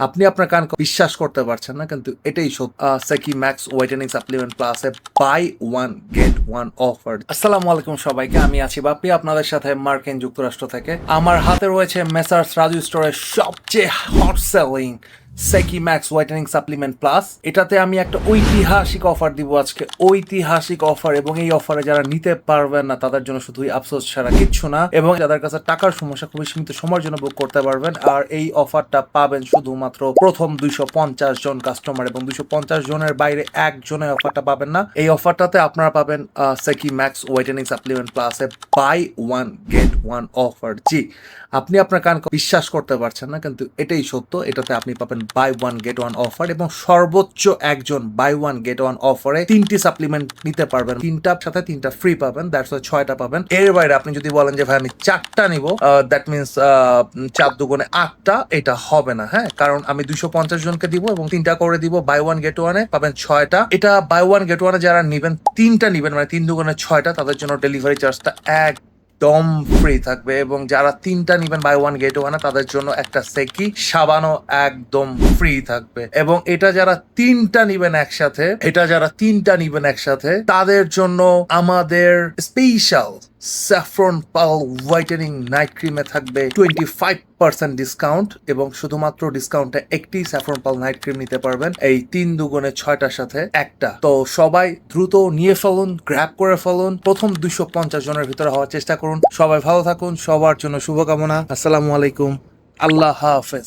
আপনি আপনার কান বিশ্বাস করতে পারছেন না, কিন্তু এটাই সত্য। সেকি ম্যাক্স হোয়াইটেনিং সাপ্লিমেন্ট প্লাসে buy one get one offer. আসসালামু আলাইকুম সবাইকে, আমি আছি বাপ্পি আপনাদের সাথে মার্কিন যুক্তরাষ্ট্র থেকে। আমার হাতে রয়েছে মেসার্স রাজু স্টোরের সবচেয়ে হট সেলিং সেকি ম্যাক্স হোয়াইটেনিং সাপ্লিমেন্ট প্লাস। এটাতে আমি একটা ঐতিহাসিক অফার দিব আজকে, ঐতিহাসিক অফার। এবং এই অফারে যারা নিতে পারবেন না তাদের জন্য শুধুই আফসোস ছাড়া কিচ্ছু না। এবং যাদের কাছে টাকার সমস্যা, খুবই সীমিত সময়ের জন্য বুক করতে পারবেন। আর এই অফারটা পাবেন শুধুমাত্র প্রথম 250 জন কাস্টমার, এবং 250 জনের বাইরে একজনের অফারটা পাবেন না। এই অফারটাতে আপনারা পাবেন সেকি ম্যাক্স হোয়াইটেনিং সাপ্লিমেন্ট প্লাসে buy one get one offer. জি, আপনি আপনার কান বিশ্বাস করতে পারছেন না, কিন্তু এটাই সত্য। এটাতে আপনি পাবেন buy one get one offer, এবং সর্বোচ্চ একজন বাই ওয়ান গেট ওয়ান অফারে 3টি সাপ্লিমেন্ট নিতে পারবেন। 3টার সাথে 3টা ফ্রি পাবেন, দ্যাটস 6টা পাবেন। এর বাইরে আপনি যদি বলেন যে ভাই আমি 4টা নিব, দ্যাট মিনস 4 দুগুণে 8টা, এটা হবে না। হ্যাঁ, কারণ আমি 250 জনকে দিব এবং 3টা করে দিব। বাই ওয়ান গেট ওয়ানে পাবেন 6টা। এটা বাই ওয়ান গেট ওয়ানে যারা নিবেন, 3টা নিবেন, মানে 3 দুগুণে 6টা, তাদের জন্য ডেলিভারি চার্জটা একদম ফ্রি থাকবে। এবং যারা 3টা নিবেন বাই ওয়ান গেট ওয়ানে, তাদের জন্য একটা সেকি সাবানও একদম ফ্রি থাকবে। এবং এটা যারা 3টা নিবেন একসাথে, তাদের জন্য আমাদের special saffron pearl whitening night ক্রিমে থাকবে 25% ডিসকাউন্ট। এবং শুধুমাত্র ডিসকাউন্টে একটি স্যাফরন পার্ল নাইট ক্রিম নিতে পারবেন, এই 3 দুগুণে 6টার সাথে একটা। তো সবাই দ্রুত নিয়ে ফেলুন, গ্র্যাব করে ফেলুন। প্রথম 250 জনের ভিতরে হওয়ার চেষ্টা করুন। সবাই ভালো থাকুন, সবার জন্য শুভকামনা। আসসালামু আলাইকুম, আল্লাহ হাফেজ।